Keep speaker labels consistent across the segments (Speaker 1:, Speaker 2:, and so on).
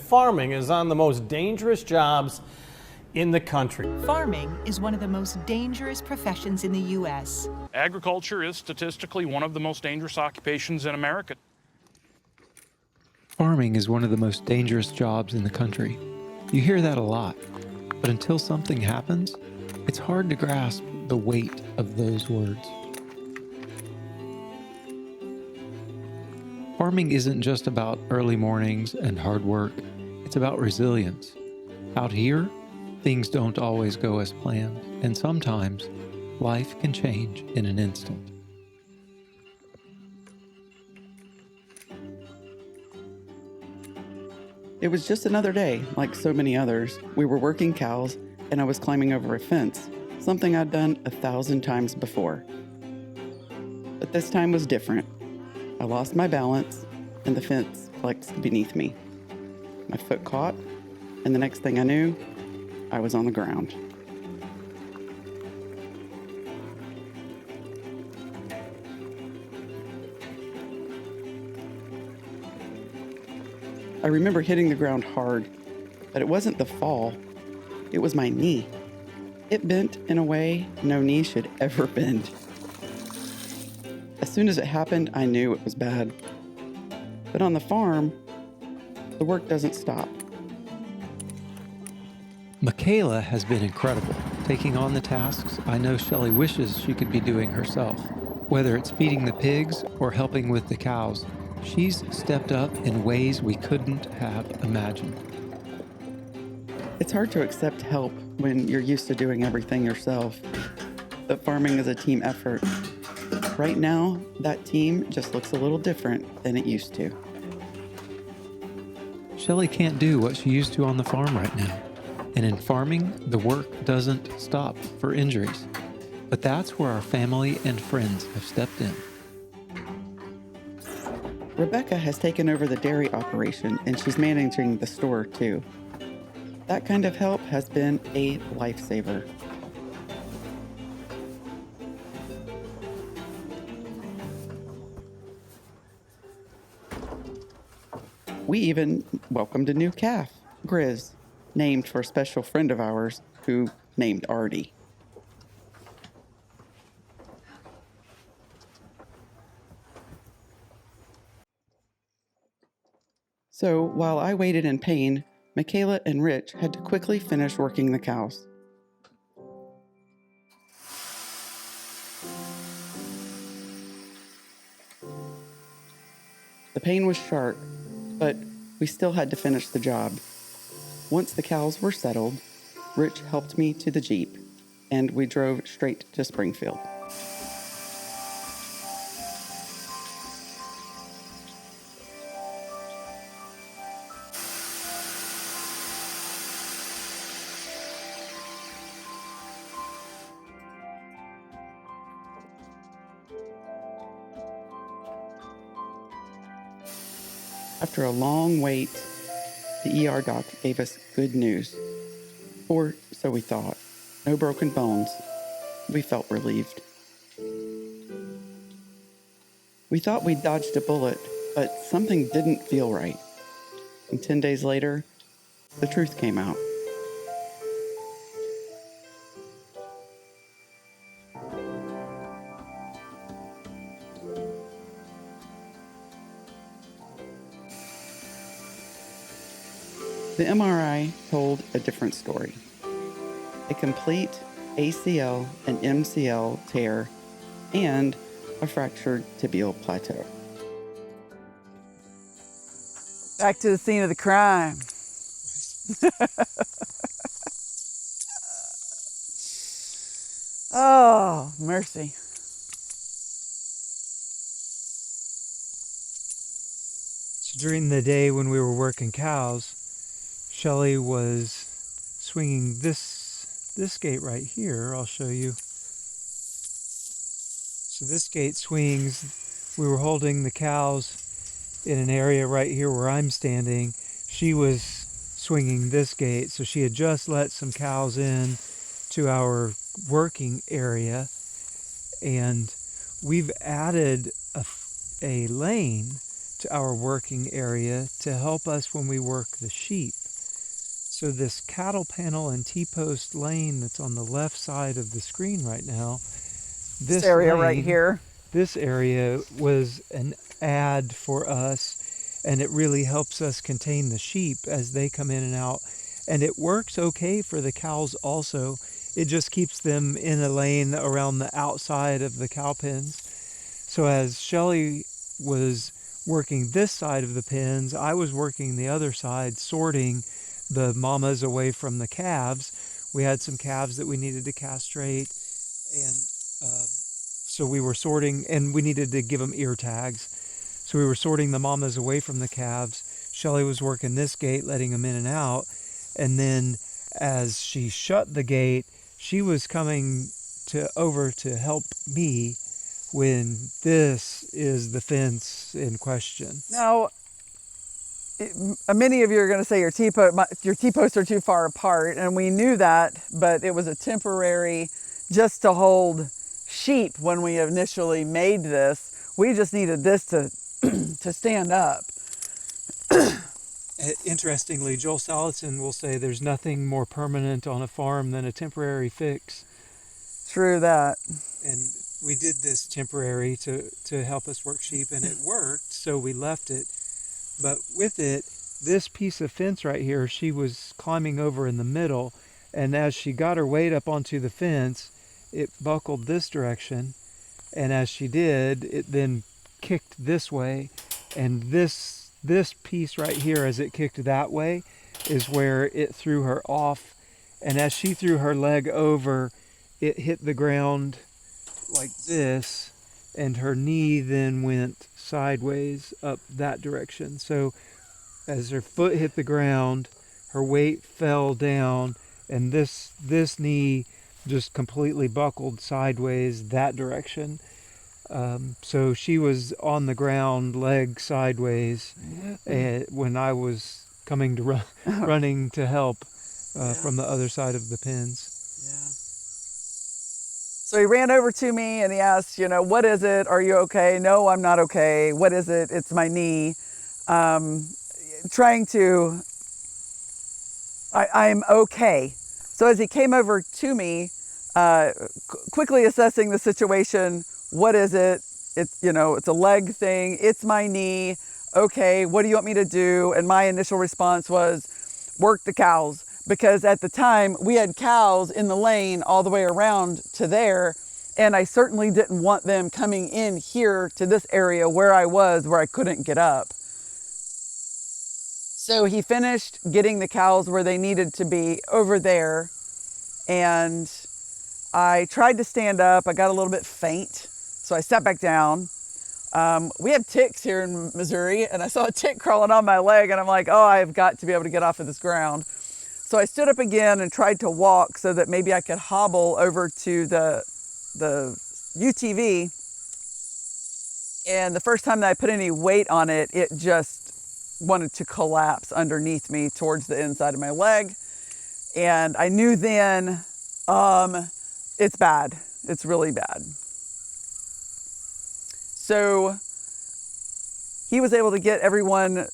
Speaker 1: farming is on the most dangerous jobs in the country.
Speaker 2: Farming is one of the most dangerous professions in the U.S.
Speaker 3: Agriculture is statistically one of the most dangerous occupations in America.
Speaker 4: Farming is one of the most dangerous jobs in the country. You hear that a lot, but until something happens, it's hard to grasp the weight of those words. Farming isn't just about early mornings and hard work, it's about resilience. Out here, things don't always go as planned, and sometimes life can change in an instant.
Speaker 5: It was just another day, like so many others. We were working cows, and I was climbing over a fence, something I'd done 1,000 times before. But this time was different. I lost my balance, and the fence flexed beneath me. My foot caught, and the next thing I knew, I was on the ground. I remember hitting the ground hard, but it wasn't the fall, it was my knee. It bent in a way no knee should ever bend. As soon as it happened, I knew it was bad. But on the farm, the work doesn't stop.
Speaker 4: Michaela has been incredible, taking on the tasks I know Shelley wishes she could be doing herself. Whether it's feeding the pigs or helping with the cows, she's stepped up in ways we couldn't have imagined.
Speaker 5: It's hard to accept help when you're used to doing everything yourself, but farming is a team effort. Right now, that team just looks a little different than it used to.
Speaker 4: Shelley can't do what she used to on the farm right now. And in farming, the work doesn't stop for injuries. But that's where our family and friends have stepped in.
Speaker 5: Rebecca has taken over the dairy operation, and she's managing the store too. That kind of help has been a lifesaver. We even welcomed a new calf, Grizz, named for a special friend of ours who named Artie. So while I waited in pain, Michaela and Rich had to quickly finish working the cows. The pain was sharp, but we still had to finish the job. Once the cows were settled, Rich helped me to the Jeep, and we drove straight to Springfield. After a long wait, the ER doc gave us good news. Or so we thought. No broken bones. We felt relieved. We thought we'd dodged a bullet, but something didn't feel right. And 10 days later, the truth came out. The MRI told a different story. A complete ACL and MCL tear and a fractured tibial plateau.
Speaker 6: Back to the scene of the crime. Oh, mercy.
Speaker 7: So during the day when we were working cows, Shelley was swinging this gate right here. I'll show you. So this gate swings. We were holding the cows in an area right here where I'm standing. She was swinging this gate, so she had just let some cows in to our working area, and we've added a lane to our working area to help us when we work the sheep. So this cattle panel and T-post lane that's on the left side of the screen right now,
Speaker 6: This area right
Speaker 7: lane,
Speaker 6: here.
Speaker 7: this area was an ad for us, and it really helps us contain the sheep as they come in and out. And it works okay for the cows also. It just keeps them in a lane around the outside of the cow pens. So as Shelly was working this side of the pens, I was working the other side, sorting the mamas away from the calves. We had some calves that we needed to castrate, and so we were sorting, and we needed to give them ear tags. So we were sorting the mamas away from the calves. Shelly was working this gate, letting them in and out. And then as she shut the gate, she was coming over to help me when this is the fence in question.
Speaker 6: Now, many of you are going to say your T-posts are too far apart, and we knew that, but it was a temporary just to hold sheep when we initially made this. We just needed this to to stand up.
Speaker 7: Interestingly, Joel Salatin will say there's nothing more permanent on a farm than a temporary fix.
Speaker 6: True that.
Speaker 7: And we did this temporary to help us work sheep, and it worked, so we left it. But with it, this piece of fence right here, she was climbing over in the middle, and as she got her weight up onto the fence, it buckled this direction, and as she did, it then kicked this way, and this piece right here, as it kicked that way, is where it threw her off, and as she threw her leg over, it hit the ground like this, and her knee then went sideways up that direction. So as her foot hit the ground, her weight fell down, and this knee just completely buckled sideways that direction. So she was on the ground, leg sideways, when I was coming to running to help from the other side of the pens.
Speaker 6: Yeah. So he ran over to me and he asked, what is it? Are you okay? No, I'm not okay. What is it? It's my knee. I'm okay. So as he came over to me, quickly assessing the situation, what is it? It's a leg thing. It's my knee. Okay, what do you want me to do? And my initial response was, work the cows. Because at the time, we had cows in the lane all the way around to there, and I certainly didn't want them coming in here to this area where I couldn't get up. So he finished getting the cows where they needed to be over there, and I tried to stand up. I got a little bit faint, so I sat back down. We have ticks here in Missouri, and I saw a tick crawling on my leg, and I'm like, oh, I've got to be able to get off of this ground. So I stood up again and tried to walk so that maybe I could hobble over to the UTV. And the first time that I put any weight on it, it just wanted to collapse underneath me towards the inside of my leg. And I knew then, it's bad. It's really bad. So he was able to get everyone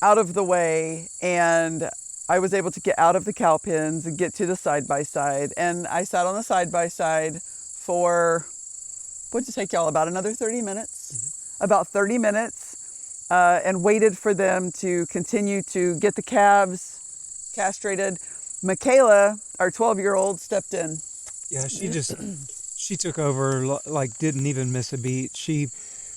Speaker 6: out of the way, and I was able to get out of the cow pens and get to the side-by-side. And I sat on the side-by-side for, what'd it take y'all, about another 30 minutes? Mm-hmm. About 30 minutes, and waited for them to continue to get the calves castrated. Michaela, our 12-year-old, stepped in.
Speaker 7: Yeah, she took over, like didn't even miss a beat. She,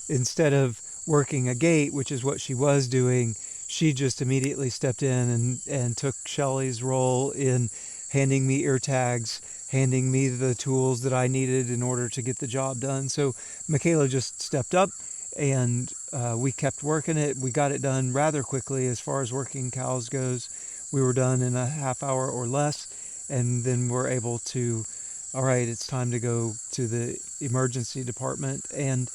Speaker 7: instead of working a gate, which is what she was doing, she just immediately stepped in and took Shelly's role in handing me ear tags, handing me the tools that I needed in order to get the job done. So Michaela just stepped up, and we kept working it. We got it done rather quickly as far as working cows goes. We were done in a half hour or less, and then we're able to, all right, it's time to go to the emergency department. And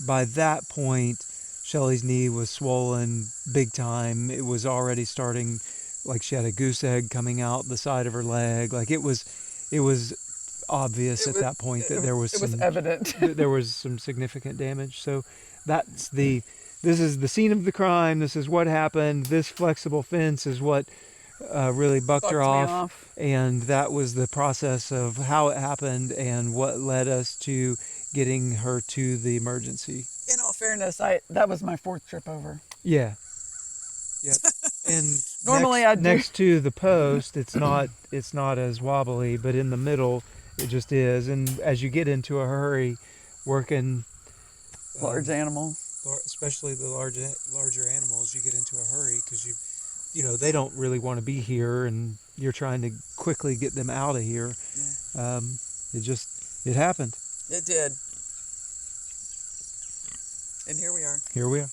Speaker 7: by that point, Shelly's knee was swollen big time. It was already starting, like she had a goose egg coming out the side of her leg. Like it was obvious at that point that there was
Speaker 6: evident.
Speaker 7: there was some significant damage. So that's the this is the scene of the crime. This is what happened. This flexible fence is what really bucked her
Speaker 6: Bucked me
Speaker 7: off.
Speaker 6: off.
Speaker 7: And that was the process of how it happened and what led us to getting her to the emergency.
Speaker 6: In all fairness, that was my 4th trip over.
Speaker 7: Yeah. Yep. And
Speaker 6: Normally
Speaker 7: next,
Speaker 6: I'd do-
Speaker 7: next to the post, it's not as wobbly, but in the middle, it just is. And as you get into a hurry, working
Speaker 6: Large animal.
Speaker 7: especially the larger animals, you get into a hurry because you know they don't really want to be here, and you're trying to quickly get them out of here.
Speaker 6: Yeah.
Speaker 7: It happened.
Speaker 6: It did. And here we are.
Speaker 7: Here we are.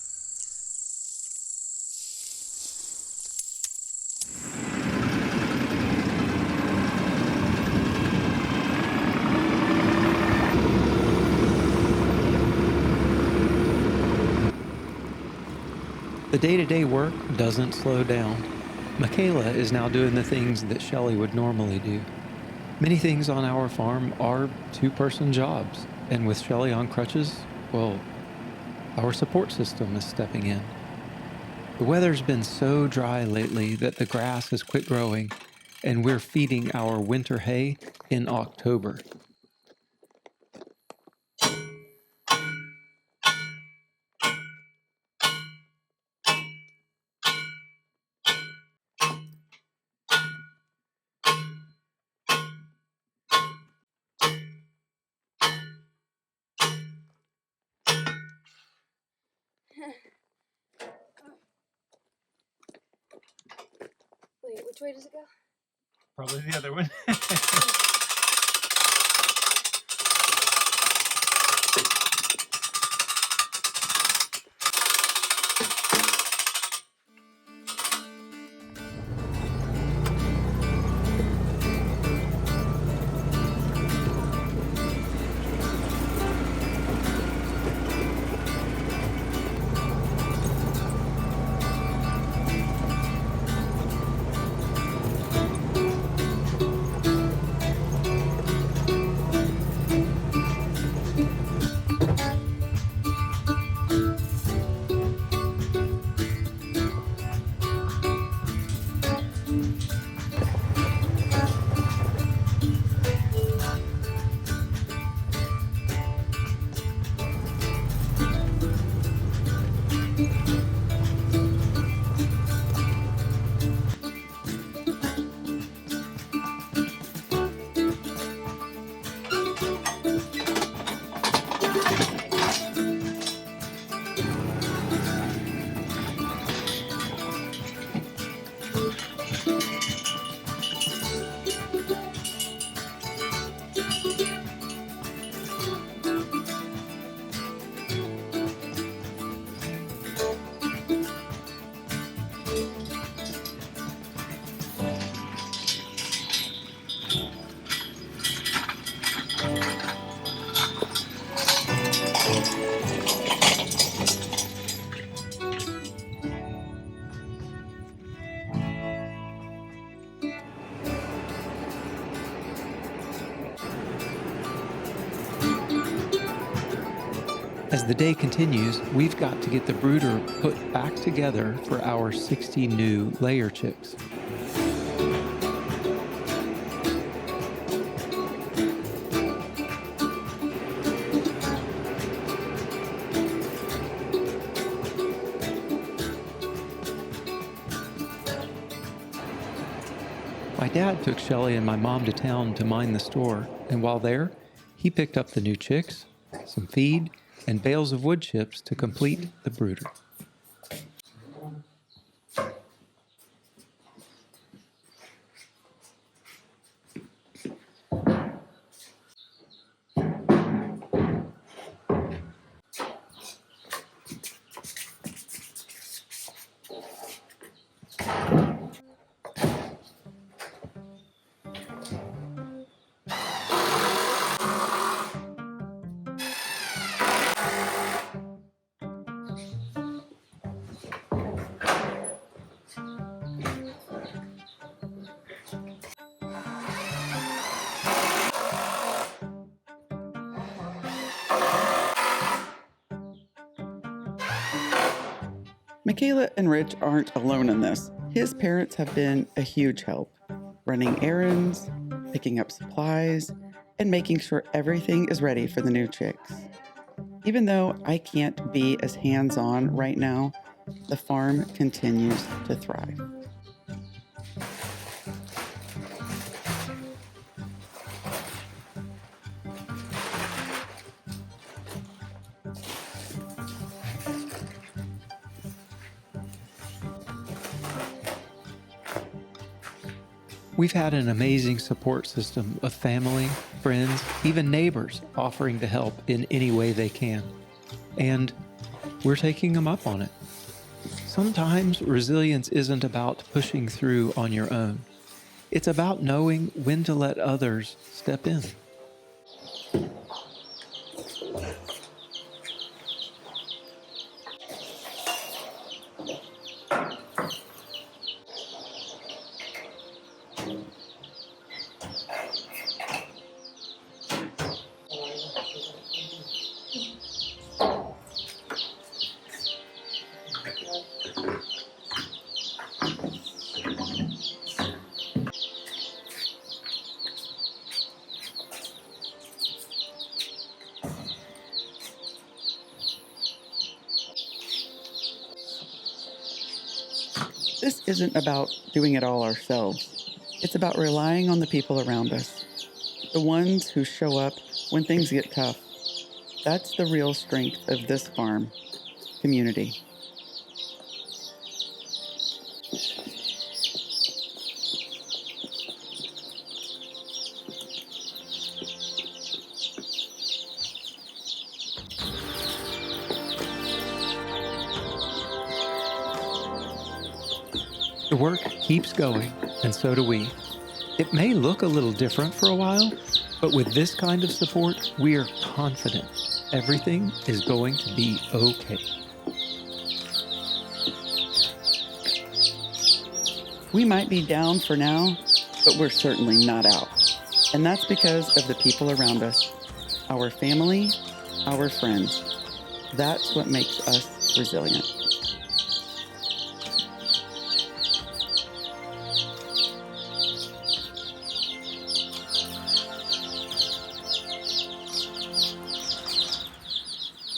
Speaker 4: The day-to-day work doesn't slow down. Michaela is now doing the things that Shelley would normally do. Many things on our farm are two-person jobs, and with Shelley on crutches, well, our support system is stepping in. The weather's been so dry lately that the grass has quit growing, and we're feeding our winter hay in October.
Speaker 8: Wait, which way does it go?
Speaker 7: Probably the other one.
Speaker 4: As the day continues, we've got to get the brooder put back together for our 60 new layer chicks. My dad took Shelley and my mom to town to mind the store, and while there, he picked up the new chicks, some feed, and bales of wood chips to complete the brooder.
Speaker 5: Michaela and Rich aren't alone in this. His parents have been a huge help, running errands, picking up supplies, and making sure everything is ready for the new chicks. Even though I can't be as hands-on right now, the farm continues to thrive.
Speaker 4: We've had an amazing support system of family, friends, even neighbors offering to help in any way they can. And we're taking them up on it. Sometimes resilience isn't about pushing through on your own. It's about knowing when to let others step in.
Speaker 5: This isn't about doing it all ourselves. It's about relying on the people around us, the ones who show up when things get tough. That's the real strength of this farm community.
Speaker 4: The work keeps going, and so do we. It may look a little different for a while, but with this kind of support, we are confident everything is going to be okay.
Speaker 5: We might be down for now, but we're certainly not out. And that's because of the people around us, our family, our friends. That's what makes us resilient.